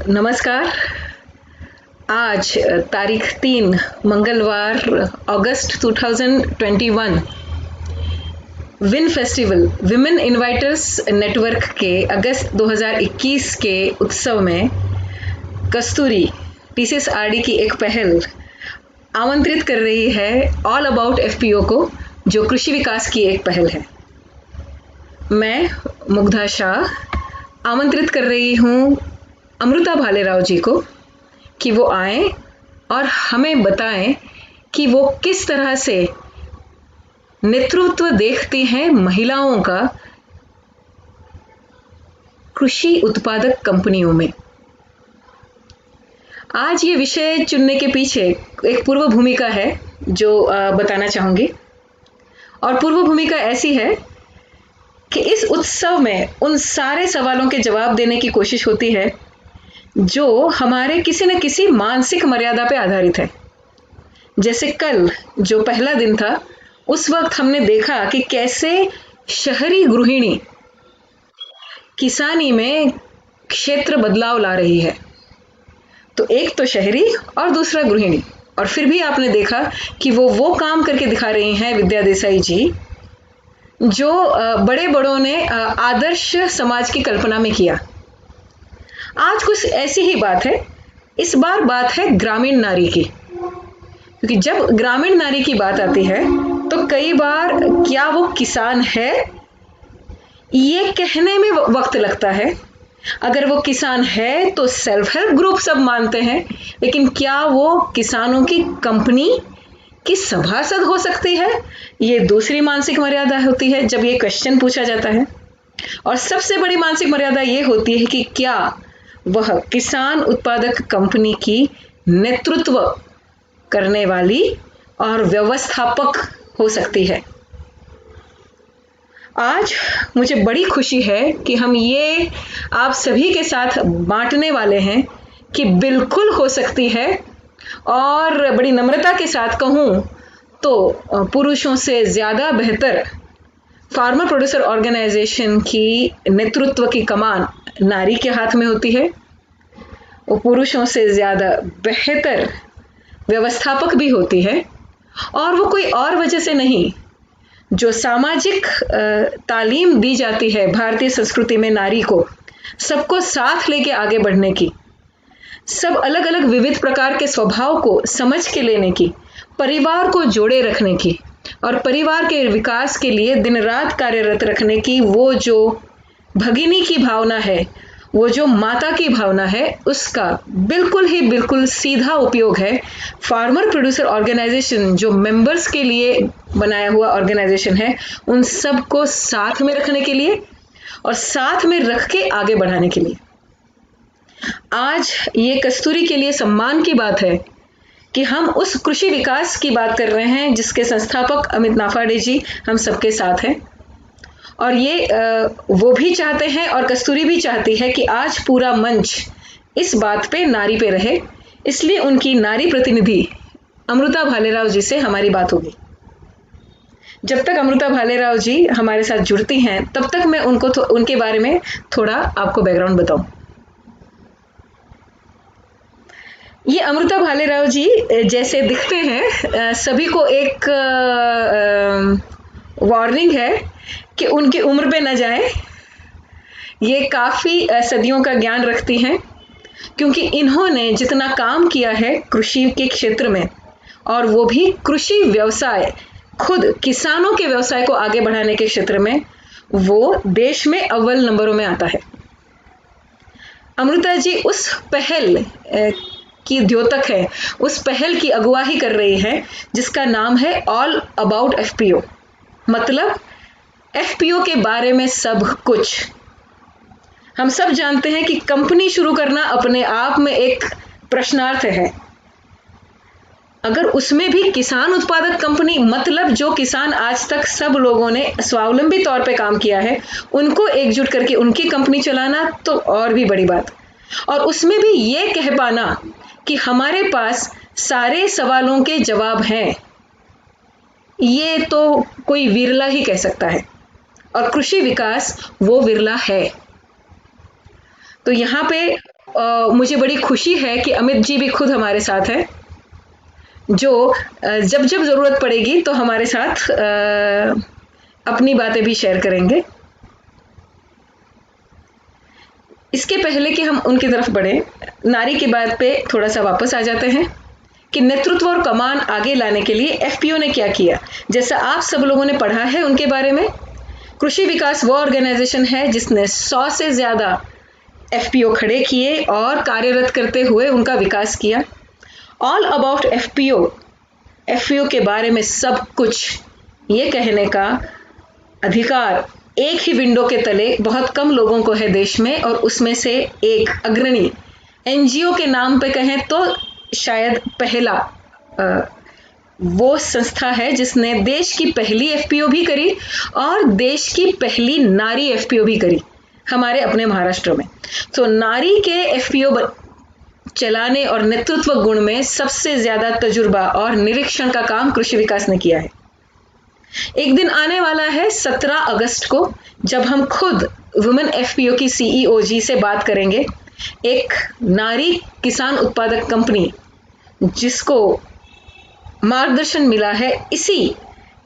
नमस्कार। आज तारीख 3 मंगलवार अगस्त 2021 विन फेस्टिवल विमेन इन्वाइटर्स नेटवर्क के अगस्त 2021 के उत्सव में कस्तूरी TCSRD की एक पहल आमंत्रित कर रही है ऑल अबाउट FPO को, जो कृषि विकास की एक पहल है। मैं मुग्धा शाह आमंत्रित कर रही हूँ अमृता भालेराव जी को कि वो आए और हमें बताएं कि वो किस तरह से नेतृत्व देखती हैं महिलाओं का कृषि उत्पादक कंपनियों में। आज ये विषय चुनने के पीछे एक पूर्व भूमिका है जो बताना चाहूंगी, और पूर्व भूमिका ऐसी है कि इस उत्सव में उन सारे सवालों के जवाब देने की कोशिश होती है जो हमारे किसी न किसी मानसिक मर्यादा पे आधारित है। जैसे कल जो पहला दिन था, उस वक्त हमने देखा कि कैसे शहरी गृहिणी किसानी में क्षेत्र बदलाव ला रही है। तो एक तो शहरी और दूसरा गृहिणी, और फिर भी आपने देखा कि वो काम करके दिखा रही हैं विद्या देसाई जी जो बड़े बड़ों ने आदर्श समाज की कल्पना में किया। आज कुछ ऐसी ही बात है। इस बार बात है ग्रामीण नारी की, क्योंकि जब ग्रामीण नारी की बात आती है तो कई बार क्या वो किसान है ये कहने में वक्त लगता है। अगर वो किसान है तो सेल्फ हेल्प ग्रुप सब मानते हैं, लेकिन क्या वो किसानों की कंपनी की सभासद हो सकती है, ये दूसरी मानसिक मर्यादा होती है जब ये क्वेश्चन पूछा जाता है। और सबसे बड़ी मानसिक मर्यादा ये होती है कि क्या वह किसान उत्पादक कंपनी की नेतृत्व करने वाली और व्यवस्थापक हो सकती है। आज मुझे बड़ी खुशी है कि हम ये आप सभी के साथ बांटने वाले हैं कि बिल्कुल हो सकती है, और बड़ी नम्रता के साथ कहूँ तो पुरुषों से ज़्यादा बेहतर फार्मर प्रोड्यूसर ऑर्गेनाइजेशन की नेतृत्व की कमान नारी के हाथ में होती है। वो पुरुषों से ज़्यादा बेहतर व्यवस्थापक भी होती है, और वो कोई और वजह से नहीं। जो सामाजिक तालीम दी जाती है भारतीय संस्कृति में नारी को सबको साथ लेके आगे बढ़ने की, सब अलग अलग विविध प्रकार के स्वभाव को समझ के लेने की, परिवार को जोड़े रखने की और परिवार के विकास के लिए दिन रात कार्यरत रखने की, वो जो भगिनी की भावना है, वो जो माता की भावना है, उसका बिल्कुल सीधा उपयोग है फार्मर प्रोड्यूसर ऑर्गेनाइजेशन जो मेंबर्स के लिए बनाया हुआ ऑर्गेनाइजेशन है, उन सबको साथ में रखने के लिए और साथ में रख के आगे बढ़ाने के लिए। आज ये कस्तूरी के लिए सम्मान की बात है कि हम उस कृषि विकास की बात कर रहे हैं जिसके संस्थापक अमित नाफाडे जी हम सबके साथ हैं, और ये वो भी चाहते हैं और कस्तूरी भी चाहती है कि आज पूरा मंच इस बात पे नारी पे रहे। इसलिए उनकी नारी प्रतिनिधि अमृता भालेराव जी से हमारी बात होगी। जब तक अमृता भालेराव जी हमारे साथ जुड़ती हैं तब तक मैं उनके बारे में थोड़ा आपको बैकग्राउंड बताऊं। ये अमृता भालेराव जी जैसे दिखते हैं, सभी को एक वार्निंग है कि उनकी उम्र पे न जाए। ये काफ़ी सदियों का ज्ञान रखती हैं, क्योंकि इन्होंने जितना काम किया है कृषि के क्षेत्र में, और वो भी कृषि व्यवसाय, खुद किसानों के व्यवसाय को आगे बढ़ाने के क्षेत्र में, वो देश में अव्वल नंबरों में आता है। अमृता जी उस पहल की द्योतक है, उस पहल की अगुवाही कर रही है जिसका नाम है ऑल अबाउट FPO, मतलब FPO के बारे में सब कुछ। हम सब जानते हैं कि कंपनी शुरू करना अपने आप में एक प्रश्नार्थ है। अगर उसमें भी किसान उत्पादक कंपनी, मतलब जो किसान आज तक सब लोगों ने स्वावलंबी तौर पे काम किया है, उनको एकजुट करके उनकी कंपनी चलाना तो और भी बड़ी बात। और उसमें भी ये कह पाना कि हमारे पास सारे सवालों के जवाब हैं, ये तो कोई विरला ही कह सकता है, और कृषि विकास वो विरला है। तो यहाँ पे मुझे बड़ी खुशी है कि अमित जी भी खुद हमारे साथ हैं, जो जब जब ज़रूरत पड़ेगी तो हमारे साथ अपनी बातें भी शेयर करेंगे। इसके पहले कि हम उनकी तरफ बढ़ें, नारी की बात पे थोड़ा सा वापस आ जाते हैं कि नेतृत्व और कमान आगे लाने के लिए एफपीओ ने क्या किया। जैसा आप सब लोगों ने पढ़ा है उनके बारे में, कृषि विकास वो ऑर्गेनाइजेशन है जिसने 100 से ज़्यादा एफपीओ खड़े किए और कार्यरत करते हुए उनका विकास किया। ऑल अबाउट एफपीओ, एफपीओ के बारे में सब कुछ ये कहने का अधिकार एक ही विंडो के तले बहुत कम लोगों को है देश में, और उसमें से एक अग्रणी एनजीओ के नाम पे कहें तो शायद पहला वो संस्था है जिसने देश की पहली एफपीओ भी करी और देश की पहली नारी एफपीओ भी करी हमारे अपने महाराष्ट्र में। तो नारी के एफपीओ चलाने और नेतृत्व गुण में सबसे ज्यादा तजुर्बा और निरीक्षण का काम कृषि विकास ने किया है। एक दिन आने वाला है 17 अगस्त को, जब हम खुद वुमेन एफपीओ की सीईओ जी से बात करेंगे, एक नारी किसान उत्पादक कंपनी जिसको मार्गदर्शन मिला है इसी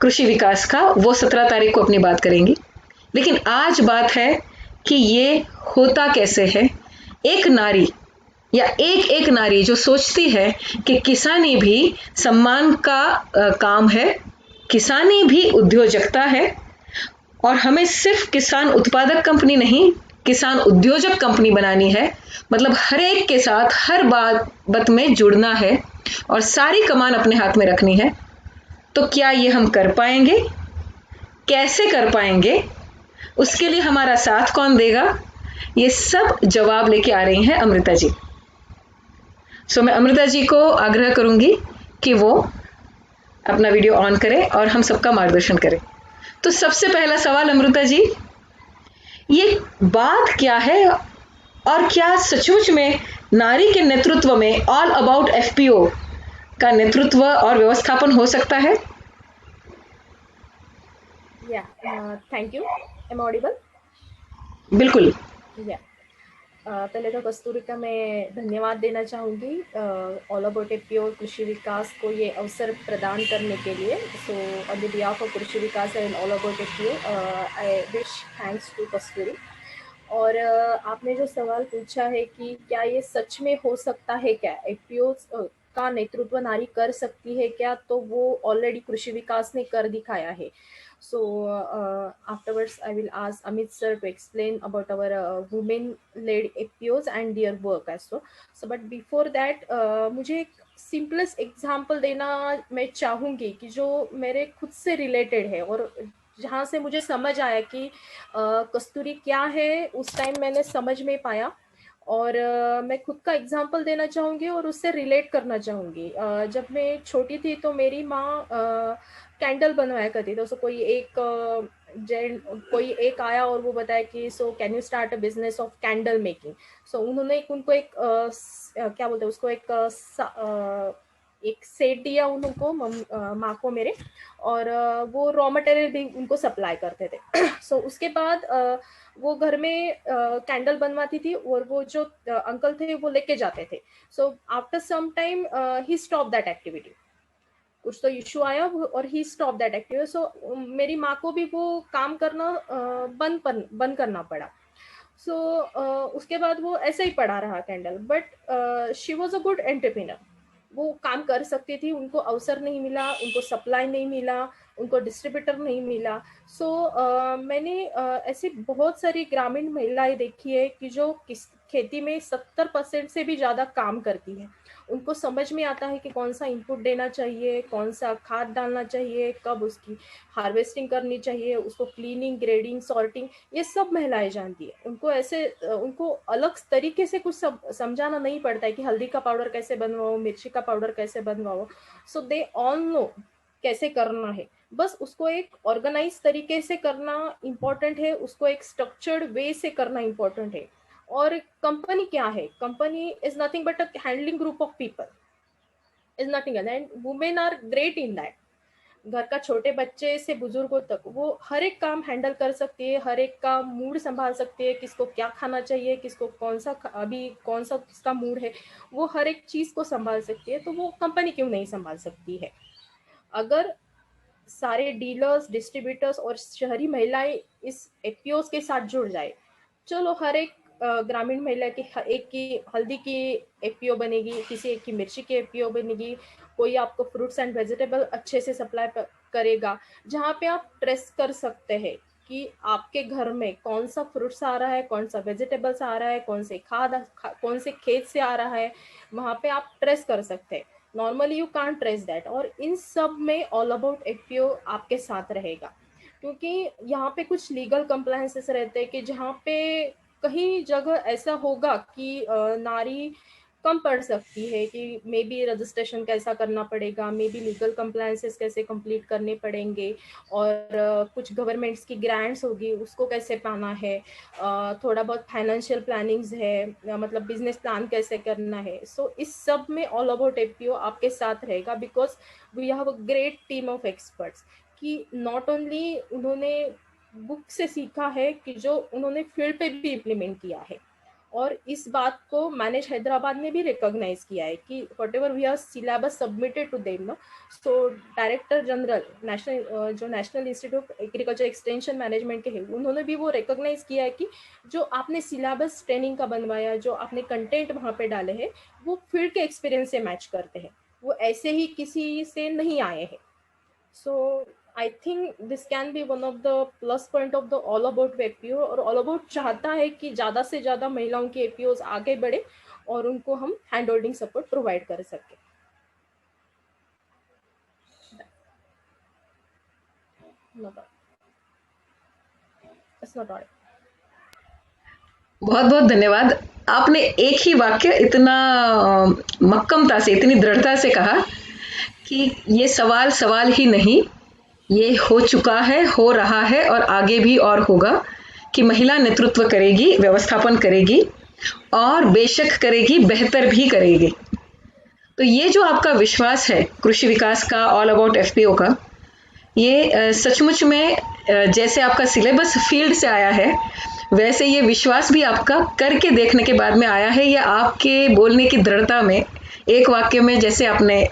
कृषि विकास का, वो 17 तारीख को अपनी बात करेंगी। लेकिन आज बात है कि ये होता कैसे है। एक नारी या एक नारी जो सोचती है कि किसानी भी सम्मान का काम है, किसानी भी उद्योजकता है, और हमें सिर्फ किसान उत्पादक कंपनी नहीं, किसान उद्योजक कंपनी बनानी है। मतलब हर एक के साथ हर बात में जुड़ना है और सारी कमान अपने हाथ में रखनी है। तो क्या ये हम कर पाएंगे? कैसे कर पाएंगे? उसके लिए हमारा साथ कौन देगा? ये सब जवाब लेके आ रही हैं अमृता जी। सो मैं अमृता जी को आग्रह करूंगी कि वो अपना वीडियो ऑन करें और हम सबका मार्गदर्शन करें। तो सबसे पहला सवाल अमृता जी, ये बात क्या है और क्या सचमुच में नारी के नेतृत्व में ऑल अबाउट एफपीओ का नेतृत्व और व्यवस्थापन हो सकता है? Thank you. Am audible? बिल्कुल। पहले तो कस्तूरी का मैं धन्यवाद देना चाहूँगी ऑल अबाउट एफपीओ कृषि विकास को ये अवसर प्रदान करने के लिए। So on the behalf of Krishi Vikas and all about FPO I wish thanks to Kasturi. और आपने जो सवाल पूछा है कि क्या ये सच में हो सकता है, क्या एफपीओ का नेतृत्व नारी कर सकती है क्या, तो वो ऑलरेडी कृषि विकास ने कर दिखाया है। So afterwards, I will ask Amit sir to explain about our women-led FPOs and their work as well. So, but before that, मुझे एक simplest example देना मैं चाहूँगी कि जो मेरे खुद से related है और जहाँ से मुझे समझ आया कि कस्तूरी क्या है, उस टाइम मैंने समझ में पाया। और मैं खुद का एग्जाम्पल देना चाहूँगी और उससे रिलेट करना चाहूँगी। जब मैं छोटी थी तो मेरी माँ कैंडल बनवाया करती थी। सो कोई एक आया और वो बताया कि so can you start a business of candle making. So उन्होंने उनको एक क्या बोलते हैं उसको, एक सेट दिया उनको, माँ को मेरे, और वो रॉ मटेरियल भी उनको सप्लाई करते थे। सो उसके बाद वो घर में कैंडल बनवाती थी और वो जो अंकल थे वो लेके जाते थे। So after some time he stop that activity, कुछ तो इशू आया और he stop that activity. So मेरी माँ को भी वो काम करना बंद करना पड़ा। सो उसके बाद वो ऐसे ही पड़ा रहा candle, but she was a good entrepreneur. वो काम कर सकती थी, उनको अवसर नहीं मिला, उनको सप्लाई नहीं मिला, उनको डिस्ट्रीब्यूटर नहीं मिला। सो मैंने ऐसी बहुत सारी ग्रामीण महिलाएं देखी है कि जो खेती में 70% से भी ज़्यादा काम करती है। उनको समझ में आता है कि कौन सा इनपुट देना चाहिए, कौन सा खाद डालना चाहिए, कब उसकी हार्वेस्टिंग करनी चाहिए, उसको क्लीनिंग, ग्रेडिंग, सॉर्टिंग, ये सब महिलाएं जानती है। उनको ऐसे उनको अलग तरीके से कुछ समझाना नहीं पड़ता है कि हल्दी का पाउडर कैसे बनवाओ, मिर्ची का पाउडर कैसे बनवाओ। सो दे ऑल नो कैसे करना है। बस उसको एक ऑर्गेनाइज तरीके से करना इम्पोर्टेंट है, उसको एक स्ट्रक्चर्ड वे से करना इम्पोर्टेंट है। और कंपनी क्या है? Company is nothing but a handling group of people, is nothing else, and women are great in that. घर का छोटे बच्चे से बुजुर्गों तक वो हर एक काम हैंडल कर सकती है, हर एक का मूड संभाल सकती है, किसको क्या खाना चाहिए, किसको अभी कौन सा किसका मूड है, वो हर एक चीज़ को संभाल सकती है। तो वो कंपनी क्यों नहीं संभाल सकती है? अगर सारे डीलर्स, डिस्ट्रीब्यूटर्स और शहरी महिलाएं इस एफपीओस के साथ जुड़ जाए, चलो हर एक ग्रामीण महिला की एक की हल्दी की एफपीओ बनेगी, किसी एक की मिर्ची की एफपीओ बनेगी, कोई आपको फ्रूट्स एंड वेजिटेबल अच्छे से सप्लाई करेगा, जहाँ पे आप ट्रेस कर सकते हैं कि आपके घर में कौन सा फ्रूट्स आ रहा है, कौन सा वेजिटेबल्स आ रहा है, कौन से खेत से आ रहा है, वहाँ पे आप ट्रेस कर सकते हैं। Normally you can't trace that. और इन सब में ऑल अबाउट एफपीओ आपके साथ रहेगा, क्योंकि यहाँ पे कुछ लीगल कंप्लायंसेस रहते हैं कि जहाँ पे कहीं जगह ऐसा होगा कि नारी कम पड़ सकती है, कि मे बी रजिस्ट्रेशन कैसा करना पड़ेगा, मे बी लीगल कंप्लायंसेस कैसे कंप्लीट करने पड़ेंगे, और कुछ गवर्नमेंट्स की ग्रांट्स होगी उसको कैसे पाना है, थोड़ा बहुत फाइनेंशियल प्लानिंग्स है, मतलब बिजनेस प्लान कैसे करना है। सो इस सब में ऑल अबाउट एफपीओ आपके साथ रहेगा, because we have a great team of experts, कि नॉट ओनली उन्होंने बुक से सीखा है, कि जो उन्होंने फील्ड पे भी इम्प्लीमेंट किया है। और इस बात को मैनेज हैदराबाद ने भी रिकॉग्नाइज किया है कि whatever we are syllabus submitted to them no, so director general जो National Institute of Agriculture Extension Management के हैं, उन्होंने भी वो रिकॉग्नाइज किया है कि जो आपने सिलेबस ट्रेनिंग का बनवाया, जो आपने कंटेंट वहाँ पे डाले हैं, वो फील्ड के एक्सपीरियंस से मैच करते हैं, वो ऐसे ही किसी से नहीं आए हैं। So I think this can be one of the plus point of the All About APO. और All About चाहता है कि ज़्यादा से ज़्यादा महिलाओं की एपीओज आगे बढ़े और उनको हम हैंड होल्डिंग सपोर्ट प्रोवाइड कर सकें। बहुत बहुत धन्यवाद। आपने एक ही वाक्य इतना मक्कमता से, इतनी दृढ़ता से कहा कि ये सवाल सवाल ही नहीं, ये हो चुका है, हो रहा है और आगे भी और होगा, कि महिला नेतृत्व करेगी, व्यवस्थापन करेगी और बेशक करेगी, बेहतर भी करेगी। तो ये जो आपका विश्वास है कृषि विकास का, ऑल अबाउट एफपीओ का, ये सचमुच में जैसे आपका सिलेबस फील्ड से आया है, वैसे ये विश्वास भी आपका करके देखने के बाद में आया है, या आपके बोलने की दृढ़ता में एक वाक्य में जैसे आपने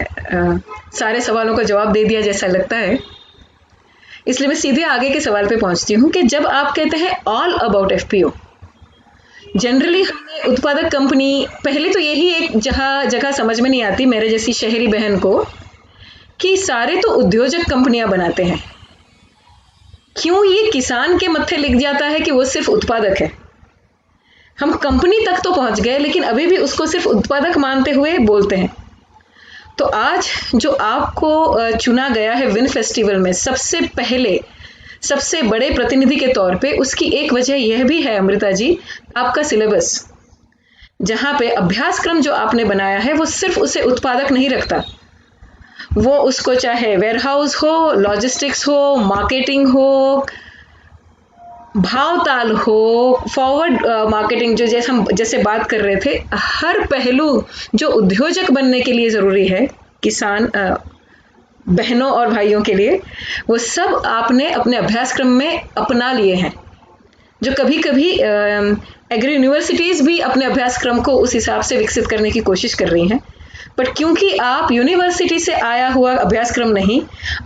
सारे सवालों का जवाब दे दिया जैसा लगता है। इसलिए मैं सीधे आगे के सवाल पे पहुंचती हूँ कि जब आप कहते हैं ऑल अबाउट एफपीओ, जनरली हमें उत्पादक कंपनी, पहले तो यही एक जगह समझ में नहीं आती मेरे जैसी शहरी बहन को, कि सारे तो उद्योजक कंपनियां बनाते हैं, क्यों ये किसान के मत्थे लिख जाता है कि वो सिर्फ उत्पादक है। हम कंपनी तक तो पहुंच गए, लेकिन अभी भी उसको सिर्फ उत्पादक मानते हुए बोलते हैं। तो आज जो आपको चुना गया है विन फेस्टिवल में सबसे पहले, सबसे बड़े प्रतिनिधि के तौर पे, उसकी एक वजह यह भी है अमृता जी, आपका सिलेबस, जहां पे अभ्यासक्रम जो आपने बनाया है वो सिर्फ उसे उत्पादक नहीं रखता, वो उसको चाहे वेयरहाउस हो, लॉजिस्टिक्स हो, मार्केटिंग हो, भावताल हो, फॉरवर्ड मार्केटिंग, जो जैसे बात कर रहे थे, हर पहलू जो उद्योजक बनने के लिए जरूरी है किसान बहनों और भाइयों के लिए, वो सब आपने अपने अभ्यासक्रम में अपना लिए हैं, जो कभी कभी एग्री यूनिवर्सिटीज भी अपने अभ्यासक्रम को उस हिसाब से विकसित करने की कोशिश कर रही हैं। बट क्योंकि आप यूनिवर्सिटी से आया हुआ अभ्यासक्रम नहीं,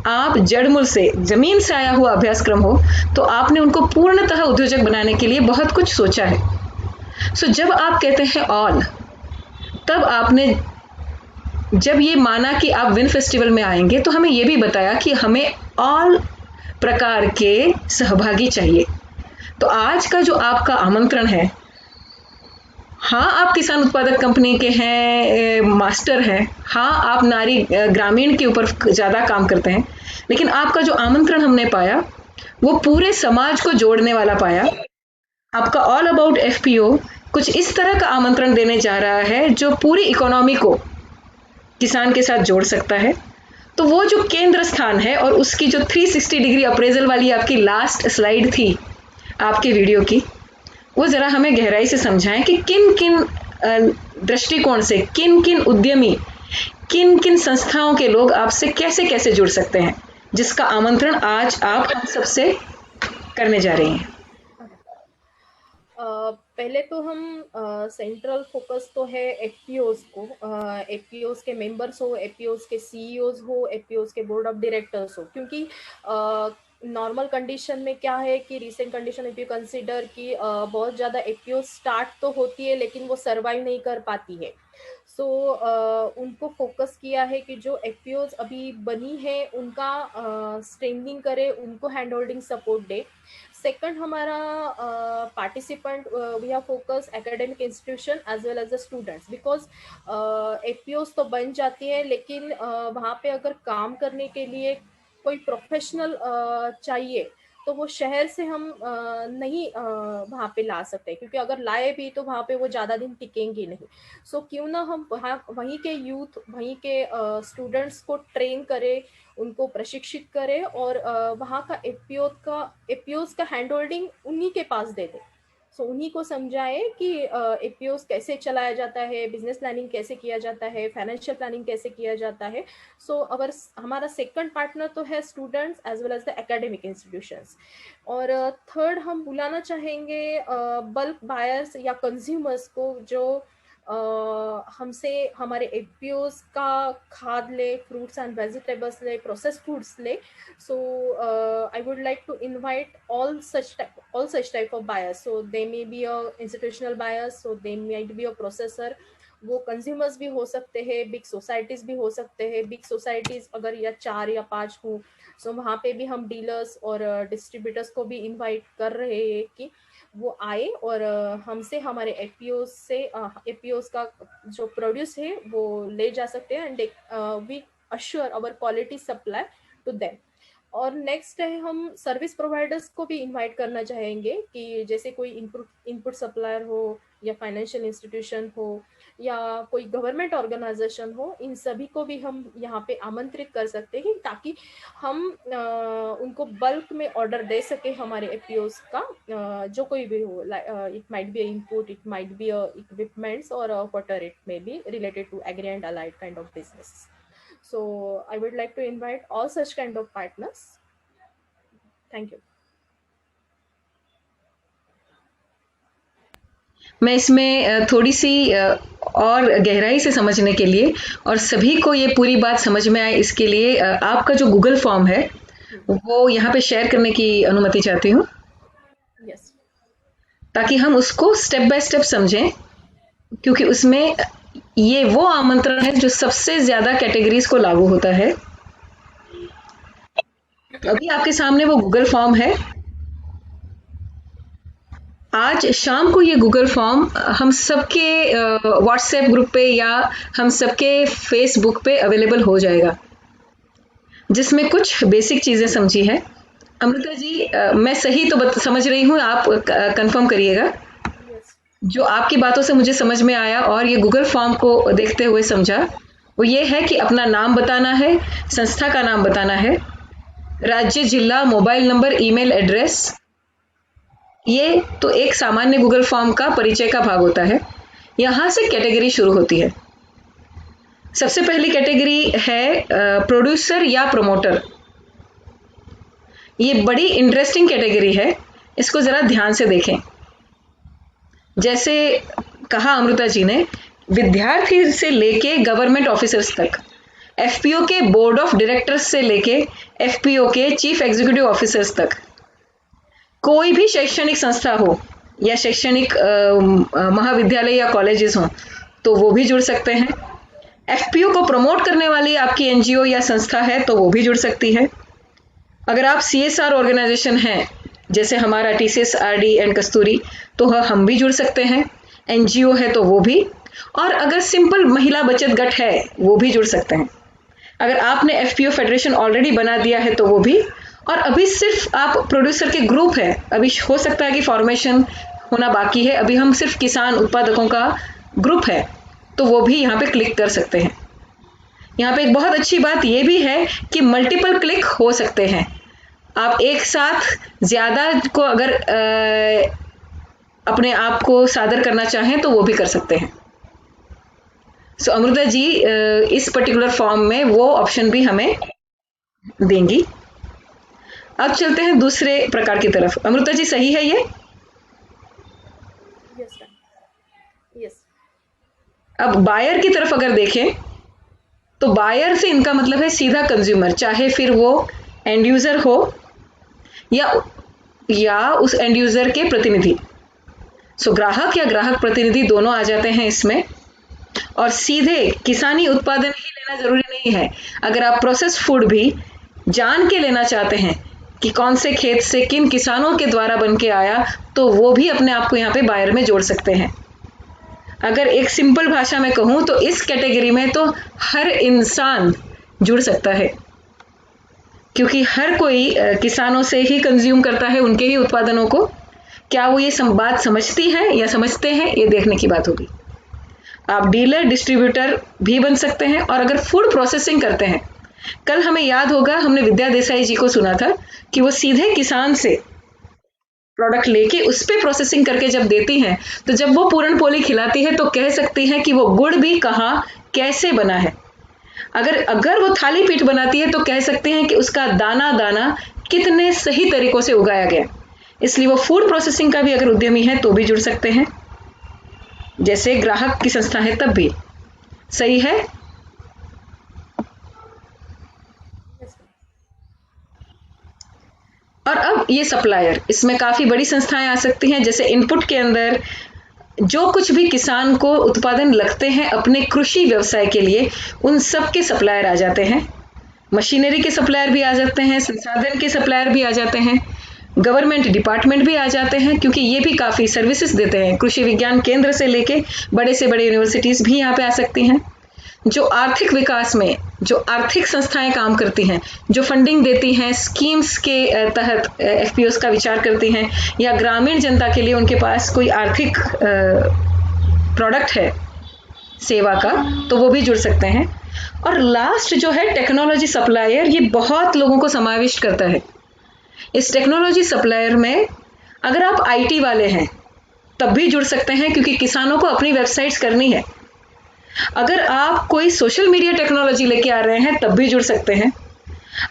आप जड़मूल से, जमीन से आया हुआ अभ्यासक्रम हो, तो आपने उनको पूर्णतः उद्योजक बनाने के लिए बहुत कुछ सोचा है। सो जब आप कहते हैं ऑल, तब आपने जब ये माना कि आप विन फेस्टिवल में आएंगे, तो हमें ये भी बताया कि हमें ऑल प्रकार के सहभागी चाहिए। तो आज का जो आपका आमंत्रण है, हाँ आप किसान उत्पादक कंपनी के हैं, मास्टर हैं, हाँ आप नारी ग्रामीण के ऊपर ज़्यादा काम करते हैं, लेकिन आपका जो आमंत्रण हमने पाया वो पूरे समाज को जोड़ने वाला पाया। आपका ऑल अबाउट एफपीओ कुछ इस तरह का आमंत्रण देने जा रहा है जो पूरी इकोनॉमी को किसान के साथ जोड़ सकता है। तो वो जो केंद्र स्थान है, और उसकी जो 360 डिग्री अप्रेजल वाली आपकी लास्ट स्लाइड थी आपके वीडियो की, वो ज़रा हमें गहराई से समझाएं कि किन किन दृष्टिकोण से, किन किन उद्यमी, किन किन संस्थाओं के लोग आपसे कैसे कैसे जुड़ सकते हैं, जिसका आमंत्रण आज आप हम सबसे करने जा रही हैं। पहले तो हम सेंट्रल फोकस तो है एफपीओज को, एफपीओज के मेंबर्स हो, एफपीओज के सीईओज हो, एफपीओज के बोर्ड ऑफ डायरेक्टर्स हो, क्योंकि नॉर्मल कंडीशन में क्या है कि recent condition if you consider कि बहुत ज़्यादा एफपीओ स्टार्ट तो होती है लेकिन वो सर्वाइव नहीं कर पाती है। सो उनको फोकस किया है कि जो एफपीओज अभी बनी है उनका स्ट्रेंथनिंग करे, उनको हैंड होल्डिंग सपोर्ट दे। सेकंड हमारा participant we have focus academic institution as well as the students, because FPOs तो बन जाती है लेकिन वहाँ पे अगर काम करने के लिए कोई प्रोफेशनल चाहिए तो वो शहर से हम नहीं वहाँ पे ला सकते, क्योंकि अगर लाए भी तो वहाँ पे वो ज़्यादा दिन टिकेंगे नहीं। सो क्यों ना हम वहाँ वहीं के यूथ, वहीं के स्टूडेंट्स को ट्रेन करें, उनको प्रशिक्षित करें और वहाँ का एपीओज का हैंड होल्डिंग उन्हीं के पास दे दें। सो उन्हीं को समझाए कि एपीओज कैसे चलाया जाता है, बिजनेस प्लानिंग कैसे किया जाता है, फाइनेंशियल प्लानिंग कैसे किया जाता है। सो अगर हमारा सेकंड पार्टनर तो है students as well as the academic institutions. और थर्ड हम बुलाना चाहेंगे बल्क बायर्स या कंज्यूमर्स को, जो हमसे हमारे एफपीओज का खाद ले, फ्रूट्स एंड वेजिटेबल्स ले, प्रोसेस्ड फूड्स ले। So I would like to invite all such type of buyers. So they may be a institutional buyers, so they might be a processor. वो कंज्यूमर्स भी हो सकते हैं, बिग सोसाइटीज भी हो सकते हैं। बिग सोसाइटीज अगर या 4 या 5 हो, सो वहाँ पे भी हम डीलर्स और डिस्ट्रीब्यूटर्स को भी इनवाइट कर रहे हैं कि वो आए और हमसे हमारे एफपीओज का जो प्रोड्यूस है वो ले जा सकते हैं, and we assure our quality supply to them. और नेक्स्ट है हम सर्विस प्रोवाइडर्स को भी इनवाइट करना चाहेंगे कि जैसे कोई इनपुट सप्लायर हो या फाइनेंशियल इंस्टीट्यूशन हो या कोई गवर्नमेंट ऑर्गेनाइजेशन हो, इन सभी को भी हम यहाँ पे आमंत्रित कर सकते हैं ताकि हम उनको बल्क में ऑर्डर दे सके हमारे एपीओज का, जो कोई भी हो। It might be input, it might be equipments और whatever it may be related to agri and allied kind of business. So I would like to invite all such kind of partners. Thank you. मैं इसमें थोड़ी सी और गहराई से समझने के लिए और सभी को ये पूरी बात समझ में आए इसके लिए आपका जो गूगल फॉर्म है वो यहाँ पे शेयर करने की अनुमति चाहती हूँ, Yes. ताकि हम उसको स्टेप बाय स्टेप समझें, क्योंकि उसमें ये वो आमंत्रण है जो सबसे ज्यादा कैटेगरीज को लागू होता है। अभी आपके सामने वो गूगल फॉर्म है। आज शाम को ये गूगल फॉर्म हम सबके व्हाट्सएप ग्रुप पे या हम सबके फेसबुक पे अवेलेबल हो जाएगा, जिसमें कुछ बेसिक चीजें समझी है। अमृता जी, मैं सही तो समझ रही हूँ, आप कंफर्म करिएगा। जो आपकी बातों से मुझे समझ में आया और ये गूगल फॉर्म को देखते हुए समझा, वो ये है कि अपना नाम बताना है, संस्था का नाम बताना है, राज्य, जिला, मोबाइल नंबर, ईमेल एड्रेस। ये तो एक सामान्य गूगल फॉर्म का परिचय का भाग होता है। यहाँ से कैटेगरी शुरू होती है। सबसे पहली कैटेगरी है प्रोड्यूसर या प्रमोटर। ये बड़ी इंटरेस्टिंग कैटेगरी है, इसको जरा ध्यान से देखें। जैसे कहा अमृता जी ने, विद्यार्थी से लेके गवर्नमेंट ऑफिसर्स तक, एफपीओ के बोर्ड ऑफ डायरेक्टर्स से लेके एफपीओ के चीफ एग्जीक्यूटिव ऑफिसर्स तक, कोई भी शैक्षणिक संस्था हो या शैक्षणिक महाविद्यालय या कॉलेजेस हो तो वो भी जुड़ सकते हैं। एफपीओ को प्रमोट करने वाली आपकी एनजीओ या संस्था है तो वो भी जुड़ सकती है। अगर आप सीएसआर ऑर्गेनाइजेशन हैं, जैसे हमारा टीसीएस, आरडी एंड कस्तूरी, तो हम भी जुड़ सकते हैं। एनजीओ है तो वो भी, और अगर सिंपल महिला बचत गट है वो भी जुड़ सकते हैं। अगर आपने एफपीओ फेडरेशन ऑलरेडी बना दिया है तो वो भी, और अभी सिर्फ आप प्रोड्यूसर के ग्रुप है, अभी हो सकता है कि फॉर्मेशन होना बाकी है, अभी हम सिर्फ किसान उत्पादकों का ग्रुप है, तो वो भी यहाँ पे क्लिक कर सकते हैं। यहाँ पे एक बहुत अच्छी बात ये भी है कि मल्टीपल क्लिक हो सकते हैं। आप एक साथ ज्यादा को अगर अपने आप को सादर करना चाहें तो वो भी कर सकते हैं। सो अमृता जी इस पर्टिकुलर फॉर्म में वो ऑप्शन भी हमें देंगी। अब चलते हैं दूसरे प्रकार की तरफ। अमृता जी, सही है ये? Yes yes. अब बायर की तरफ अगर देखें तो बायर से इनका मतलब है सीधा कंज्यूमर, चाहे फिर वो एंड यूजर हो या उस एंड यूजर के प्रतिनिधि। सो ग्राहक या ग्राहक प्रतिनिधि दोनों आ जाते हैं इसमें। और सीधे किसानी उत्पादन ही लेना जरूरी नहीं है। अगर आप प्रोसेस फूड भी जान के लेना चाहते हैं कि कौन से खेत से किन किसानों के द्वारा बन के आया, तो वो भी अपने आप को यहाँ पे बायर में जोड़ सकते हैं। अगर एक सिंपल भाषा में कहूं तो इस कैटेगरी में तो हर इंसान जुड़ सकता है, क्योंकि हर कोई किसानों से ही कंज्यूम करता है, उनके ही उत्पादनों को। क्या वो ये बात समझती है या समझते हैं, ये देखने की बात होगी। आप डीलर डिस्ट्रीब्यूटर भी बन सकते हैं। और अगर फूड प्रोसेसिंग करते हैं, कल हमें याद होगा हमने विद्या देसाई जी को सुना था कि वो सीधे किसान से प्रोडक्ट लेके उस पे प्रोसेसिंग करके जब देती हैं, तो जब वो पूरन पोली खिलाती है तो कह सकती हैं कि वो गुड़ भी कहाँ कैसे बना है। अगर वो थाली पीठ बनाती है तो कह सकते हैं कि उसका दाना दाना कितने सही तरीकों से उगाया गया। इसलिए वो फूड प्रोसेसिंग का भी अगर उद्यमी है तो भी जुड़ सकते हैं, जैसे ग्राहक की संस्था है तब भी। सही है? और अब ये सप्लायर, इसमें काफी बड़ी संस्थाएं आ सकती हैं। जैसे इनपुट के अंदर जो कुछ भी किसान को उत्पादन लगते हैं अपने कृषि व्यवसाय के लिए, उन सब के सप्लायर आ जाते हैं। मशीनरी के सप्लायर भी आ जाते हैं, संसाधन के सप्लायर भी आ जाते हैं, गवर्नमेंट डिपार्टमेंट भी आ जाते हैं, क्योंकि ये भी काफी सर्विसेज देते हैं। कृषि विज्ञान केंद्र से लेके बड़े से बड़े यूनिवर्सिटीज भी यहाँ पे आ सकती हैं। जो आर्थिक विकास में जो आर्थिक संस्थाएं काम करती हैं, जो फंडिंग देती हैं, स्कीम्स के तहत एफपीओस का विचार करती हैं, या ग्रामीण जनता के लिए उनके पास कोई आर्थिक प्रोडक्ट है सेवा का, तो वो भी जुड़ सकते हैं। और लास्ट जो है टेक्नोलॉजी सप्लायर, ये बहुत लोगों को समाविष्ट करता है। इस टेक्नोलॉजी सप्लायर में अगर आप आईटी वाले हैं तब भी जुड़ सकते हैं, क्योंकि किसानों को अपनी वेबसाइट्स करनी है। अगर आप कोई सोशल मीडिया टेक्नोलॉजी लेके आ रहे हैं तब भी जुड़ सकते हैं।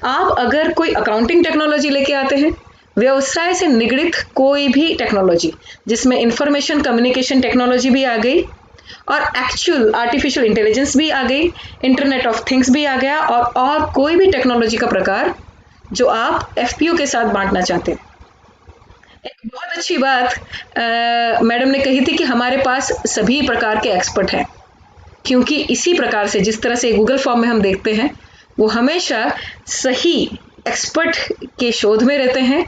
आप अगर कोई अकाउंटिंग टेक्नोलॉजी लेके आते हैं, व्यवसाय से निगडित कोई भी टेक्नोलॉजी जिसमें इंफॉर्मेशन कम्युनिकेशन टेक्नोलॉजी भी आ गई और एक्चुअल आर्टिफिशियल इंटेलिजेंस भी आ गई, इंटरनेट ऑफ थिंग्स भी आ गया, और कोई भी टेक्नोलॉजी का प्रकार जो आप एफपीओ के साथ बांटना चाहते हैं। एक बहुत अच्छी बात मैडम ने कही थी कि हमारे पास सभी प्रकार के एक्सपर्ट हैं, क्योंकि इसी प्रकार से जिस तरह से गूगल फॉर्म में हम देखते हैं, वो हमेशा सही एक्सपर्ट के शोध में रहते हैं,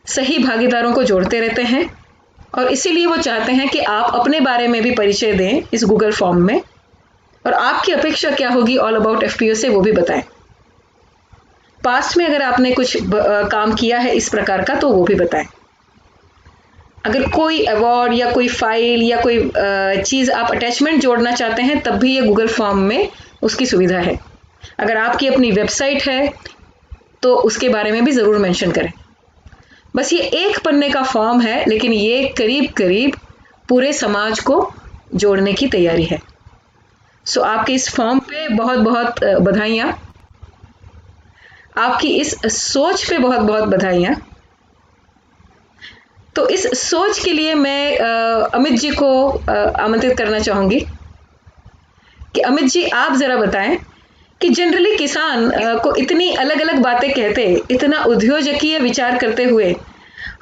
सही भागीदारों को जोड़ते रहते हैं, और इसीलिए वो चाहते हैं कि आप अपने बारे में भी परिचय दें इस गूगल फॉर्म में, और आपकी अपेक्षा क्या होगी ऑल अबाउट एफपीओ से वो भी बताएं। पास्ट में अगर आपने कुछ काम किया है इस प्रकार का तो वो भी बताएं। अगर कोई अवार्ड या कोई फाइल या कोई चीज़ आप अटैचमेंट जोड़ना चाहते हैं तब भी ये गूगल फॉर्म में उसकी सुविधा है। अगर आपकी अपनी वेबसाइट है तो उसके बारे में भी ज़रूर मेंशन करें। बस ये एक पन्ने का फॉर्म है, लेकिन ये करीब करीब पूरे समाज को जोड़ने की तैयारी है। सो आपके इस फॉर्म पे बहुत बहुत बधाइयाँ, आपकी इस सोच पे बहुत बहुत बधाइयाँ। तो इस सोच के लिए मैं अमित जी को आमंत्रित करना चाहूंगी कि अमित जी आप जरा बताएं कि जनरली किसान को इतनी अलग अलग बातें कहते, इतना उद्योजकीय विचार करते हुए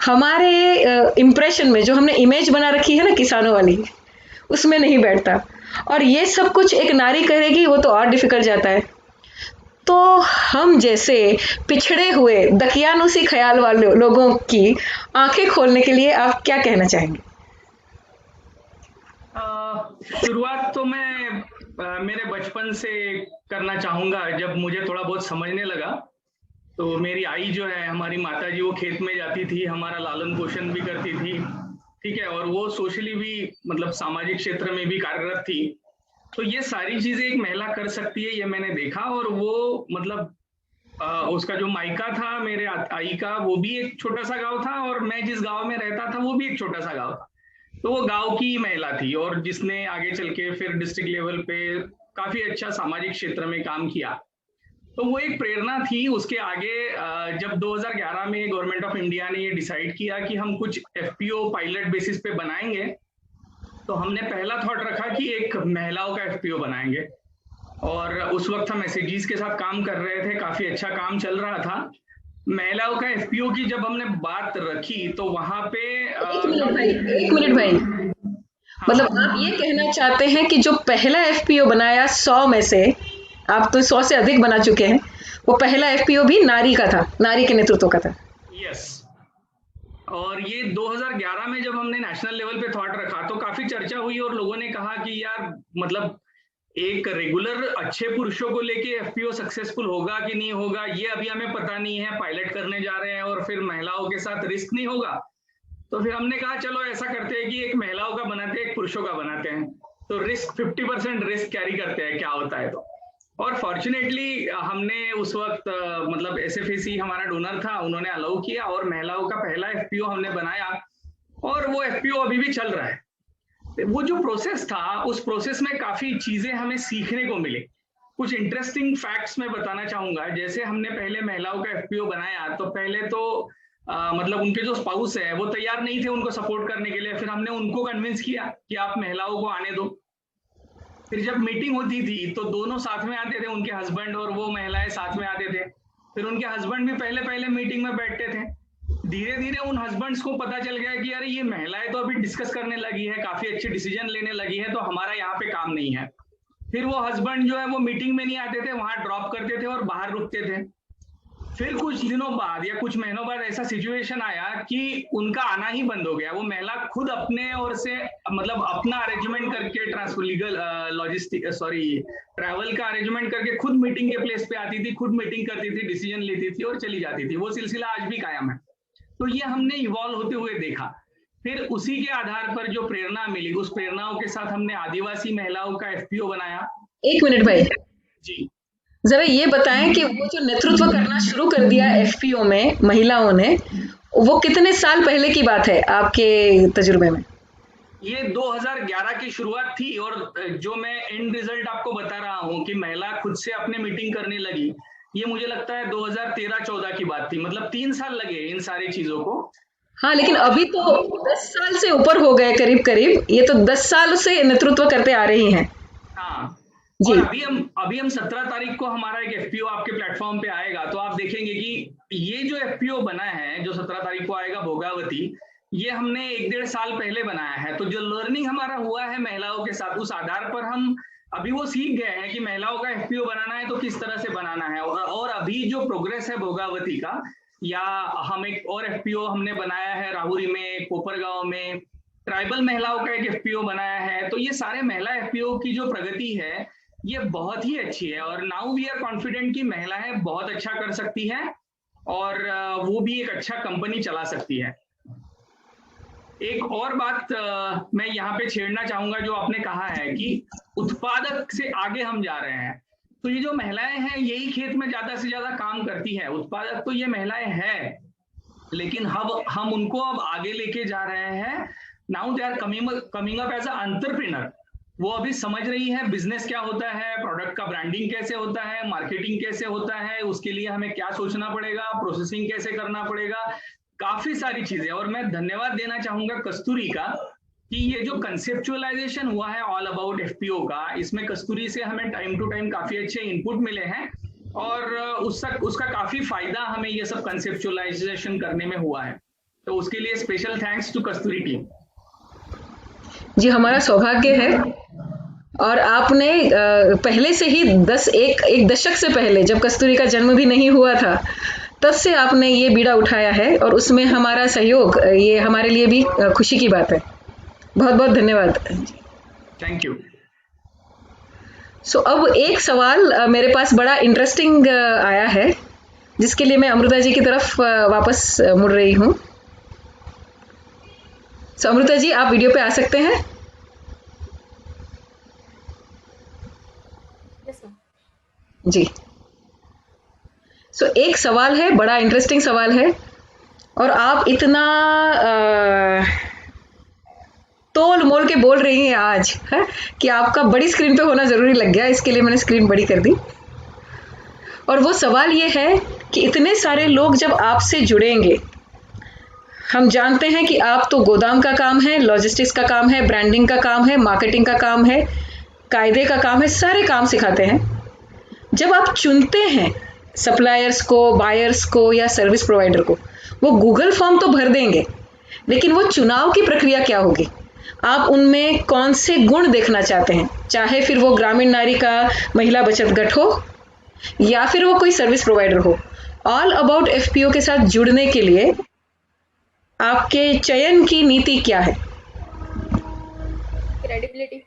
हमारे इम्प्रेशन में जो हमने इमेज बना रखी है ना किसानों वाली, उसमें नहीं बैठता। और ये सब कुछ एक नारी करेगी वो तो और डिफिकल्ट जाता है। तो हम जैसे पिछड़े हुए दकियानुसी ख्याल वाले लोगों की आंखें खोलने के लिए आप क्या कहना चाहेंगे? शुरुआत तो मैं मेरे बचपन से करना चाहूंगा। जब मुझे थोड़ा बहुत समझने लगा तो मेरी आई जो है, हमारी माता जी, वो खेत में जाती थी, हमारा लालन पोषण भी करती थी, ठीक है, और वो सोशली भी मतलब सामाजिक क्षेत्र में भी कार्यरत थी। तो ये सारी चीजें एक महिला कर सकती है, ये मैंने देखा। और वो मतलब उसका जो मायका था मेरे आई का, वो भी एक छोटा सा गांव था, और मैं जिस गांव में रहता था वो भी एक छोटा सा गांव था। तो वो गांव की महिला थी, और जिसने आगे चल के फिर डिस्ट्रिक्ट लेवल पे काफी अच्छा सामाजिक क्षेत्र में काम किया। तो वो एक प्रेरणा थी। उसके आगे जब 2011 में गवर्नमेंट ऑफ इंडिया ने ये डिसाइड किया कि हम कुछ एफपीओ पायलट बेसिस पे बनाएंगे, तो हमने पहला थॉट रखा कि एक महिलाओं का एफपीओ बनाएंगे। और उस वक्त हम एसएचजीज के साथ काम कर रहे थे, काफी अच्छा काम चल रहा था। महिलाओं का एफपीओ की जब हमने बात रखी तो वहां पे एक मिनट भाई, मतलब आप ये कहना चाहते हैं कि जो पहला एफपीओ बनाया 100 में से, आप तो 100 से अधिक बना चुके हैं, वो पहला एफपीओ भी नारी का था, नारी के नेतृत्व का था। यस। और ये 2011 में जब हमने नेशनल लेवल पे थॉट रखा तो काफी चर्चा हुई और लोगों ने कहा कि यार मतलब एक रेगुलर अच्छे पुरुषों को लेके एफपीओ सक्सेसफुल होगा कि नहीं होगा ये अभी हमें पता नहीं है, पायलट करने जा रहे हैं और फिर महिलाओं के साथ रिस्क नहीं होगा। तो फिर हमने कहा चलो ऐसा करते हैं कि एक महिलाओं का बनाते हैं, एक पुरुषों का बनाते हैं, तो रिस्क 50% रिस्क कैरी करते हैं क्या होता है। तो और फॉर्चुनेटली हमने उस वक्त मतलब एसएफएसी हमारा डोनर था, उन्होंने अलाउ किया और महिलाओं का पहला एफपीओ हमने बनाया और वो एफपीओ अभी भी चल रहा है। वो जो प्रोसेस था उस प्रोसेस में काफी चीजें हमें सीखने को मिली। कुछ इंटरेस्टिंग फैक्ट्स मैं बताना चाहूंगा। जैसे हमने पहले महिलाओं का एफपीओ बनाया तो पहले तो मतलब उनके जो स्पाउस है वो तैयार नहीं थे उनको सपोर्ट करने के लिए। फिर हमने उनको कन्विंस किया कि आप महिलाओं को आने दो। फिर जब मीटिंग होती थी तो दोनों साथ में आते थे, उनके हस्बैंड और वो महिलाएं साथ में आते थे। फिर उनके हस्बैंड भी पहले पहले मीटिंग में बैठते थे। धीरे धीरे उन हस्बैंड्स को पता चल गया कि अरे ये महिलाएं तो अभी डिस्कस करने लगी है, काफी अच्छे डिसीजन लेने लगी है, तो हमारा यहाँ पे काम नहीं है। फिर वो हस्बैंड जो है वो मीटिंग में नहीं आते थे, वहां ड्रॉप करते थे और बाहर रुकते थे। फिर कुछ दिनों बाद या कुछ महीनों बाद ऐसा सिचुएशन आया कि उनका आना ही बंद हो गया। वो महिला खुद अपने ओर से मतलब अपना अरेंजमेंट करके ट्रैवल का अरेंजमेंट करके खुद मीटिंग के प्लेस पे आती थी, खुद मीटिंग करती थी, डिसीजन लेती थी और चली जाती थी। वो सिलसिला आज भी कायम है। तो ये हमने इवॉल्व होते हुए देखा। फिर उसी के आधार पर जो प्रेरणा मिली, उस प्रेरणाओं के साथ हमने आदिवासी महिलाओं का एफपीओ बनाया। एक मिनट भाई जी, जरा ये बताएं कि वो जो नेतृत्व करना शुरू कर दिया एफपीओ में महिलाओं ने, वो कितने साल पहले की बात है आपके तजुर्बे में? ये 2011 की शुरुआत थी और जो मैं एंड रिजल्ट आपको बता रहा हूँ कि महिला खुद से अपने मीटिंग करने लगी, ये मुझे लगता है 2013-14 की बात थी। मतलब 3 साल लगे इन सारी चीजों को। हाँ, लेकिन अभी तो 10 साल से ऊपर हो गए करीब करीब। ये तो 10 साल से नेतृत्व करते आ रही हैं। हाँ जी। और अभी हम 17 तारीख को हमारा एक एफपीओ आपके प्लेटफॉर्म पे आएगा, तो आप देखेंगे कि ये जो एफपीओ बना है जो 17 तारीख को आएगा भोगावती, ये हमने 1-1.5 साल पहले बनाया है। तो जो लर्निंग हमारा हुआ है महिलाओं के साथ, उस आधार पर हम अभी वो सीख गए हैं कि महिलाओं का एफपीओ बनाना है तो किस तरह से बनाना है। और अभी जो प्रोग्रेस है भोगावती का, या हम एक और एफपीओ हमने बनाया है राहुरी में, कोपरगांव में, ट्राइबल महिलाओं का एक एफपीओ बनाया है। तो ये सारे महिला एफपीओ की जो प्रगति है ये बहुत ही अच्छी है और नाउ वी आर कॉन्फिडेंट कि महिलाएं बहुत अच्छा कर सकती हैं और वो भी एक अच्छा कंपनी चला सकती है। एक और बात मैं यहाँ पे छेड़ना चाहूंगा, जो आपने कहा है कि उत्पादक से आगे हम जा रहे हैं। तो ये जो महिलाएं हैं यही खेत में ज्यादा से ज्यादा काम करती है। उत्पादक तो ये महिलाएं हैं, लेकिन हम उनको अब आगे लेके जा रहे हैं। Now they are coming up as a entrepreneur. वो अभी समझ रही है बिजनेस क्या होता है, प्रोडक्ट का ब्रांडिंग कैसे होता है, मार्केटिंग कैसे होता है, उसके लिए हमें क्या सोचना पड़ेगा, प्रोसेसिंग कैसे करना पड़ेगा, काफी सारी चीजें। और मैं धन्यवाद देना चाहूंगा कस्तूरी का कि ये जो कंसेप्चुअलाइजेशन हुआ है ऑल अबाउट एफपीओ का, इसमें कस्तूरी से हमें टाइम टू टाइम काफी अच्छे इनपुट मिले हैं और उसका काफी फायदा हमें ये सब कंसेप्चुअलाइजेशन करने में हुआ है। तो उसके लिए special thanks to Kasturi team. जी, हमारा सौभाग्य है। और आपने पहले से ही एक दशक से पहले, जब कस्तूरी का जन्म भी नहीं हुआ था, तब से आपने ये बीड़ा उठाया है और उसमें हमारा सहयोग, ये हमारे लिए भी खुशी की बात है। बहुत बहुत धन्यवाद। Thank you. सो अब एक सवाल मेरे पास बड़ा इंटरेस्टिंग आया है, जिसके लिए मैं अमृता जी की तरफ वापस मुड़ रही हूँ। सो अमृता जी, आप वीडियो पे आ सकते हैं? Yes ma'am. जी। सो एक सवाल है, बड़ा इंटरेस्टिंग सवाल है, और आप इतना तोल मोल के बोल रही हैं आज है कि आपका बड़ी स्क्रीन पे होना जरूरी लग गया। इसके लिए मैंने स्क्रीन बड़ी कर दी। और वो सवाल ये है कि इतने सारे लोग जब आपसे जुड़ेंगे, हम जानते हैं कि आप तो गोदाम का काम है, लॉजिस्टिक्स का काम है, ब्रांडिंग का काम है, मार्केटिंग का काम है, कायदे का काम है, सारे काम सिखाते हैं। जब आप चुनते हैं सप्लायर्स को, बायर्स को या सर्विस प्रोवाइडर को, वो गूगल फॉर्म तो भर देंगे, लेकिन वो चुनाव की प्रक्रिया क्या होगी? आप उनमें कौन से गुण देखना चाहते हैं, चाहे फिर वो ग्रामीण नारी का महिला बचत गठ हो या फिर वो कोई सर्विस प्रोवाइडर हो। ऑल अबाउट एफपीओ के साथ जुड़ने के लिए आपके चयन की नीति क्या है? क्रेडिबिलिटी,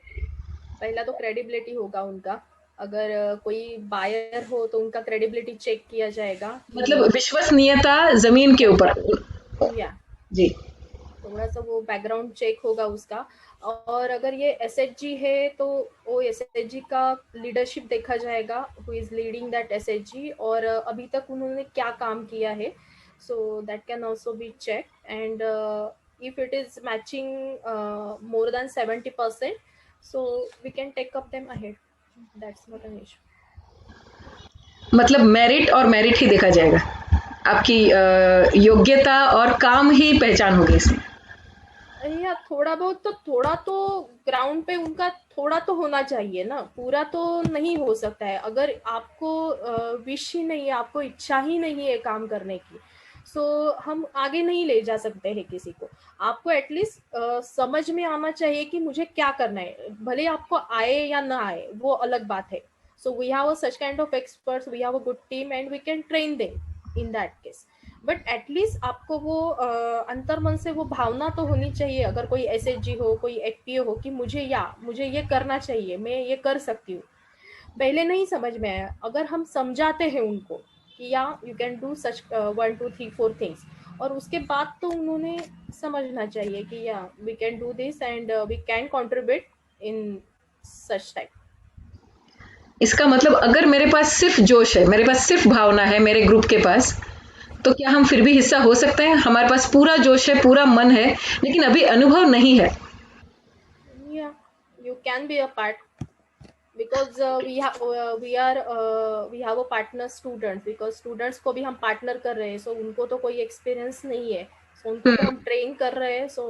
पहला तो क्रेडिबिलिटी होगा उनका। अगर कोई बायर हो तो उनका क्रेडिबिलिटी चेक किया जाएगा, मतलब विश्वसनीयता जमीन के ऊपर। या जी, थोड़ा सा वो बैकग्राउंड चेक होगा उसका। और अगर ये एसएचजी है तो वो एसएचजी का लीडरशिप देखा जाएगा, who is leading that SHG, और अभी तक उन्होंने क्या काम किया है, so that can also be check. And if it is matching more than 70%, so we can take up them ahead. That's not an issue. मतलब मेरिट और मेरिट ही देखा जाएगा, आपकी योग्यता और काम ही पहचान होगी इसमें। या थोड़ा तो ग्राउंड पे उनका थोड़ा तो होना चाहिए ना, पूरा तो नहीं हो सकता है। अगर आपको विश ही नहीं है, आपको इच्छा ही नहीं है काम करने की, सो हम आगे नहीं ले जा सकते हैं किसी को। आपको एटलीस्ट समझ में आना चाहिए कि मुझे क्या करना है, भले आपको आए या ना आए वो अलग बात है। So we have such kind of experts, we have a good team and we can train them in that case. But at least आपको वो अंतर्मन से वो भावना तो होनी चाहिए, अगर कोई एसएचजी हो, कोई एफपीओ हो, कि मुझे ये करना चाहिए, मैं ये कर सकती हूँ। पहले नहीं समझ में आया, अगर हम समझाते हैं उनको कि या you can do such 1 2 3 4 things, और उसके बाद तो उन्होंने समझना चाहिए कि या we can do this and we can contribute in such type. इसका मतलब अगर मेरे पास सिर्फ जोश है, मेरे पास सिर्फ भावना है मेरे ग्रुप के पास, तो क्या हम फिर भी हिस्सा हो सकते हैं? हमारे पास पूरा जोश है, पूरा मन है, लेकिन अभी अनुभव नहीं है। या you can be a part, because we have a partner students, because students को भी हम पार्टनर कर रहे हैं, so उनको तो कोई एक्सपीरियंस नहीं है, so उनको तो हम ट्रेन कर रहे हैं, so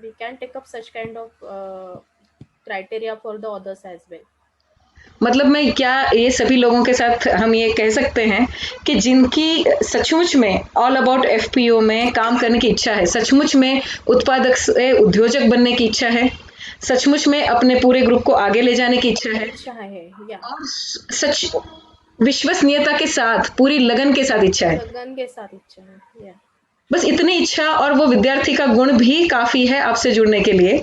we can take up such kind of criteria for the others as well. मतलब मैं क्या ये सभी लोगों के साथ हम ये कह सकते हैं कि जिनकी सचमुच में ऑल अबाउट एफपीओ में काम करने की इच्छा है, सचमुच में उत्पादक से उद्योजक बनने की इच्छा है, सचमुच में अपने पूरे ग्रुप को आगे ले जाने की इच्छा है, या और सच विश्वसनीयता के साथ, पूरी लगन के साथ इच्छा है, लगन के साथ इच्छा है, या बस इतनी इच्छा और वो विद्यार्थी का गुण भी काफी है आपसे जुड़ने के लिए।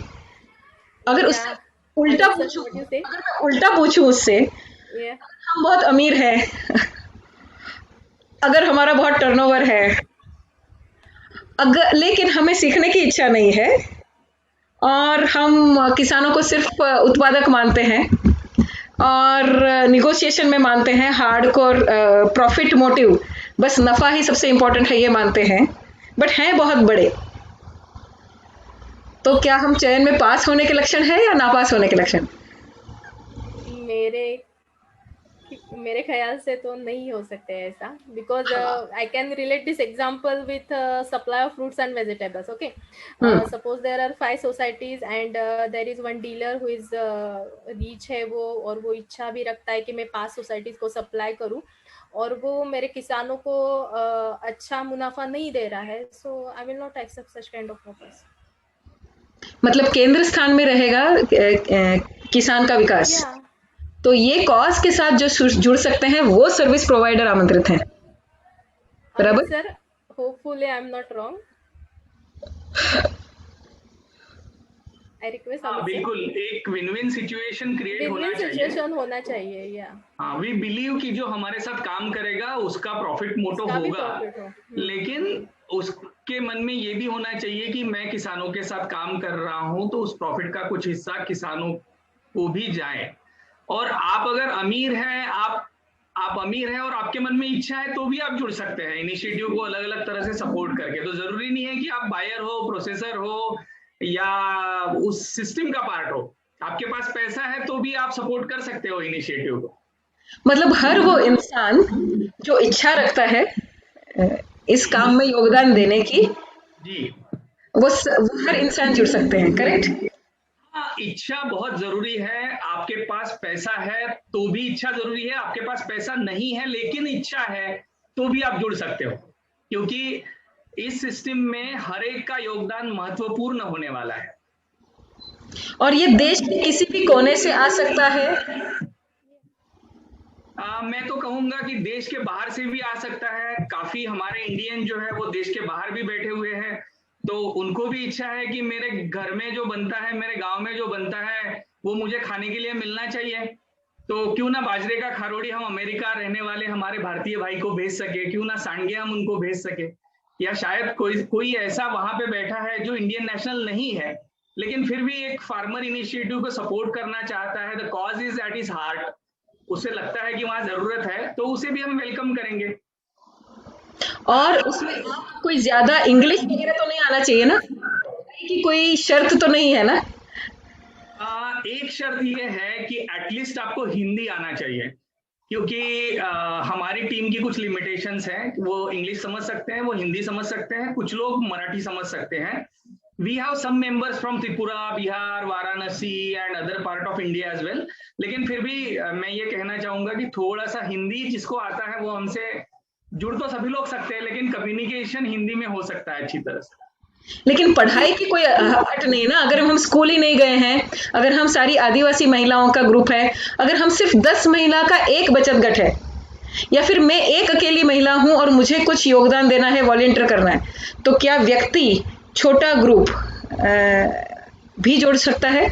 अगर उससे उल्टा पूछूं, अगर मैं उल्टा पूछूं उससे, हम बहुत अमीर हैं, अगर हमारा बहुत टर्नओवर है, अगर लेकिन हमें सीखने की इच्छा नहीं है, और हम किसानों को सिर्फ उत्पादक मानते हैं और निगोशिएशन में मानते हैं, हार्डकोर प्रॉफिट मोटिव, बस नफा ही सबसे इंपॉर्टेंट है ये मानते हैं, बट हैं बहुत बड़े, तो क्या हम चयन में पास होने के लक्षण है या नापास होने के लक्षण? मेरे ख्याल से तो नहीं हो सकते ऐसा, because I can relate this example with supply of fruits and vegetables. Okay, suppose there are 5 societies and there is one dealer who is rich है वो, और वो इच्छा भी रखता है कि मैं 5 सोसाइटीज को सप्लाई करूं, और वो मेरे किसानों को अच्छा मुनाफा नहीं दे रहा है, so I will not accept such kind of offers. मतलब केंद्र स्थान में रहेगा किसान का विकास. तो ये कॉज के साथ जो जुड़ सकते हैं वो सर्विस प्रोवाइडर आमंत्रित हैं, बराबर? Sir, hopefully I am not wrong. I request. बिल्कुल एक विन विन सिचुएशन क्रिएट होना चाहिए. या हाँ, वी बिलीव कि जो हमारे साथ काम करेगा उसका प्रॉफिट मोटो होगा, लेकिन उसके मन में ये भी होना चाहिए कि मैं किसानों के साथ काम कर रहा हूं, तो उस प्रॉफिट का कुछ हिस्सा किसानों को भी जाए. और आप अगर अमीर हैं, आप अमीर हैं और आपके मन में इच्छा है, तो भी आप जुड़ सकते हैं इनिशिएटिव को अलग अलग तरह से सपोर्ट करके. तो जरूरी नहीं है कि आप बायर हो, प्रोसेसर हो या उस सिस्टम का पार्ट हो. आपके पास पैसा है तो भी आप सपोर्ट कर सकते हो इनिशिएटिव को. मतलब हर वो इंसान जो इच्छा रखता है इस काम में योगदान देने की, जी वो हर इंसान जुड़ सकते हैं, करेक्ट? हाँ, इच्छा बहुत जरूरी है। आपके पास पैसा है तो भी इच्छा जरूरी है, आपके पास पैसा नहीं है लेकिन इच्छा है तो भी आप जुड़ सकते हो, क्योंकि इस सिस्टम में हर एक का योगदान महत्वपूर्ण होने वाला है। और ये देश के किसी भी कोने से आ सकता है। मैं तो कहूंगा कि देश के बाहर से भी आ सकता है। काफी हमारे इंडियन जो है वो देश के बाहर भी बैठे हुए हैं, तो उनको भी इच्छा है कि मेरे घर में जो बनता है, मेरे गांव में जो बनता है, वो मुझे खाने के लिए मिलना चाहिए। तो क्यों ना बाजरे का खारोड़ी हम अमेरिका रहने वाले हमारे भारतीय भाई को भेज सके, क्यों ना सांडगे हम उनको भेज सके, या शायद कोई ऐसा वहां पे बैठा है जो इंडियन नेशनल नहीं है लेकिन फिर भी एक फार्मर इनिशिएटिव को सपोर्ट करना चाहता है। The cause is at his heart, उसे लगता है कि वहां जरूरत है, तो उसे भी हम वेलकम करेंगे। और उसमें कोई ज्यादा इंग्लिश वगैरह तो नहीं आना चाहिए ना, कि कोई शर्त तो नहीं है ना? एक शर्त ये है कि एटलीस्ट आपको हिंदी आना चाहिए, क्योंकि हमारी टीम की कुछ लिमिटेशंस हैं। वो इंग्लिश समझ सकते हैं, वो हिंदी समझ सकते हैं, कुछ लोग मराठी समझ सकते हैं। We have some members from Tripura, Bihar, Varanasi and other part of India as well. लेकिन फिर भी मैं ये कहना चाहूंगा कि थोड़ा सा हिंदी जिसको आता है वो हमसे जुड़ तो सभी लोग सकते हैं, लेकिन कम्युनिकेशन हिंदी में हो सकता है अच्छी तरह से। लेकिन पढ़ाई की कोई हट नहीं ना। अगर हम स्कूल ही नहीं गए हैं, अगर हम सारी आदिवासी महिलाओं का ग्रुप है, अगर हम सिर्फ 10 महिला का एक बचत गठ है, या फिर मैं एक अकेली महिला हूं और मुझे कुछ योगदान देना है, वॉलंटियर करना है, तो क्या व्यक्ति छोटा ग्रुप भी जोड़ सकता है?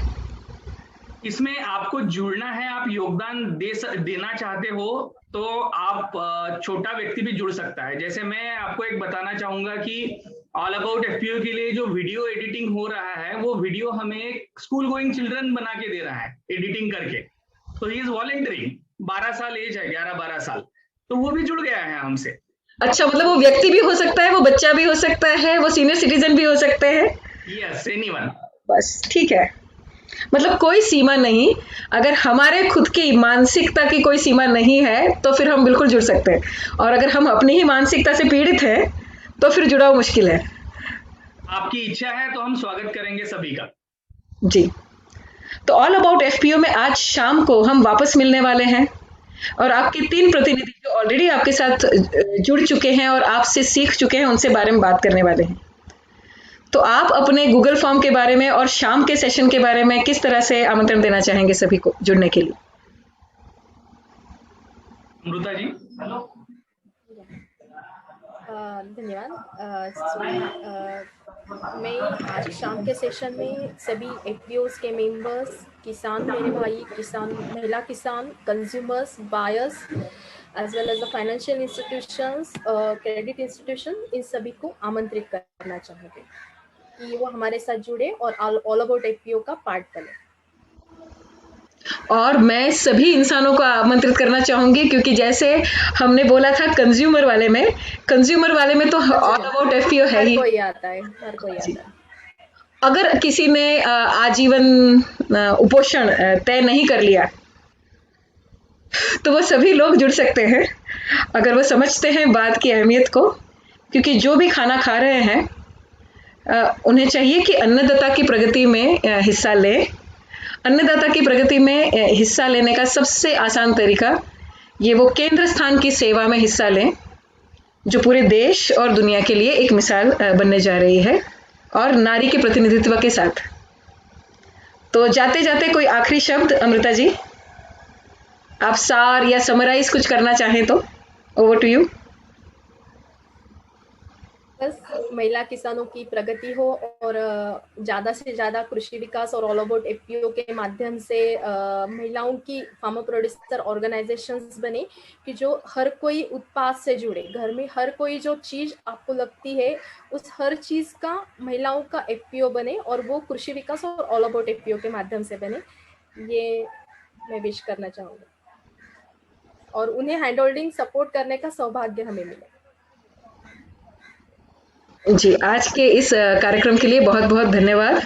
इसमें आपको जुड़ना है, आप योगदान देना चाहते हो तो आप छोटा व्यक्ति भी जुड़ सकता है। जैसे मैं आपको एक बताना चाहूंगा कि ऑल अबाउट एफपीओ के लिए जो वीडियो एडिटिंग हो रहा है, वो वीडियो हमें स्कूल गोइंग चिल्ड्रन बना के दे रहा है एडिटिंग करके। तो ही इज वॉलंटियरिंग, 12 साल एज है, 11-12 साल, तो वो भी जुड़ गया है हमसे। अच्छा, मतलब वो व्यक्ति भी हो सकता है, वो बच्चा भी हो सकता है, वो सीनियर सिटीजन भी हो सकते हैं। Yes, anyone. बस ठीक है, मतलब कोई सीमा नहीं। अगर हमारे खुद की मानसिकता की कोई सीमा नहीं है तो फिर हम बिल्कुल जुड़ सकते हैं, और अगर हम अपनी ही मानसिकता से पीड़ित हैं तो फिर जुड़ाव मुश्किल है। आपकी इच्छा है तो हम स्वागत करेंगे सभी का। जी, तो ऑल अबाउट एफपीओ में आज शाम को हम वापस मिलने वाले हैं, और आपके 3 प्रतिनिधि जो ऑलरेडी आपके साथ जुड़ चुके हैं और आपसे सीख चुके हैं, उनसे बारे में बात करने वाले हैं। तो आप अपने गूगल फॉर्म के बारे में और शाम के सेशन के बारे में किस तरह से आमंत्रण देना चाहेंगे सभी को जुड़ने के लिए? अमृता जी। हेलो। धन्यवाद। मैं आज शाम के सेशन में सभी एफपीओज के मेंबर्स, किसान मेरे भाई, किसान, महिला किसान, consumers, buyers, as well as the financial institutions, credit institution, इन सभी को आमंत्रित करना चाहूँगी कि वो हमारे साथ जुड़े और ऑल अबाउट एफपीओ का पार्ट बने। और मैं सभी इंसानों को आमंत्रित करना चाहूंगी, क्योंकि जैसे हमने बोला था कंज्यूमर वाले में तो ऑल अबाउट एफपीओ है ही। हर कोई आता है, हर कोई आता है। अगर किसी ने आजीवन उपोषण तय नहीं कर लिया तो वो सभी लोग जुड़ सकते हैं, अगर वो समझते हैं बात की अहमियत को। क्योंकि जो भी खाना खा रहे हैं उन्हें चाहिए कि अन्नदाता की प्रगति में हिस्सा लें। अन्नदाता की प्रगति में हिस्सा लेने का सबसे आसान तरीका ये वो केंद्र स्थान की सेवा में हिस्सा लें, जो पूरे देश और दुनिया के लिए एक मिसाल बनने जा रही है, और नारी के प्रतिनिधित्व के साथ। तो जाते जाते कोई आखिरी शब्द अमृता जी, आप सार या समराइज कुछ करना चाहें तो ओवर टू यू। बस महिला किसानों की प्रगति हो और ज़्यादा से ज़्यादा कृषि विकास और ऑल अबाउट एफपीओ के माध्यम से महिलाओं की फार्मर प्रोड्यूसर ऑर्गेनाइजेशंस बने कि जो हर कोई उत्पाद से जुड़े। घर में हर कोई जो चीज़ आपको लगती है उस हर चीज़ का महिलाओं का एफपीओ बने, और वो कृषि विकास और ऑल अबाउट एफपीओ के माध्यम से बने, ये मैं विश करना चाहूँगी। और उन्हें हैंड होल्डिंग सपोर्ट करने का सौभाग्य हमें मिले। जी, आज के इस कार्यक्रम के लिए बहुत बहुत धन्यवाद।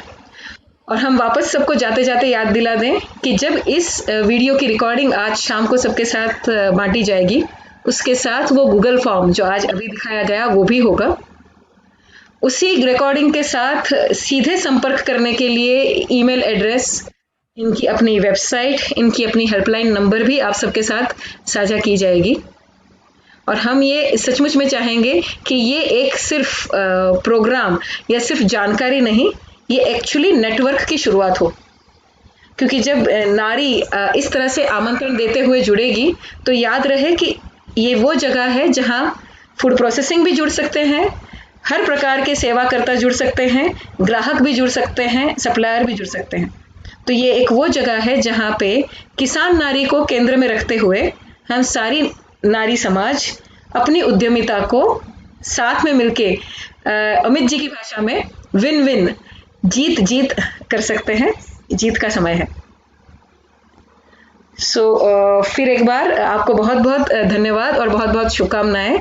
और हम वापस सबको जाते जाते याद दिला दें कि जब इस वीडियो की रिकॉर्डिंग आज शाम को सबके साथ बांटी जाएगी, उसके साथ वो गूगल फॉर्म जो आज अभी दिखाया गया वो भी होगा। उसी रिकॉर्डिंग के साथ सीधे संपर्क करने के लिए ईमेल एड्रेस, इनकी अपनी वेबसाइट, इनकी अपनी हेल्पलाइन नंबर भी आप सबके साथ साझा की जाएगी। और हम ये सचमुच में चाहेंगे कि ये एक सिर्फ प्रोग्राम या सिर्फ जानकारी नहीं, ये एक्चुअली नेटवर्क की शुरुआत हो। क्योंकि जब नारी इस तरह से आमंत्रण देते हुए जुड़ेगी तो याद रहे कि ये वो जगह है जहां फूड प्रोसेसिंग भी जुड़ सकते हैं, हर प्रकार के सेवाकर्ता जुड़ सकते हैं, ग्राहक भी जुड़ सकते हैं, सप्लायर भी जुड़ सकते हैं। तो ये एक वो जगह है जहां पे किसान नारी को केंद्र में रखते हुए हम सारी नारी समाज अपनी उद्यमिता को साथ में मिलके अमित जी की भाषा में विन विन, जीत जीत कर सकते हैं। जीत का समय है। फिर एक बार आपको बहुत बहुत धन्यवाद और बहुत बहुत शुभकामनाएं।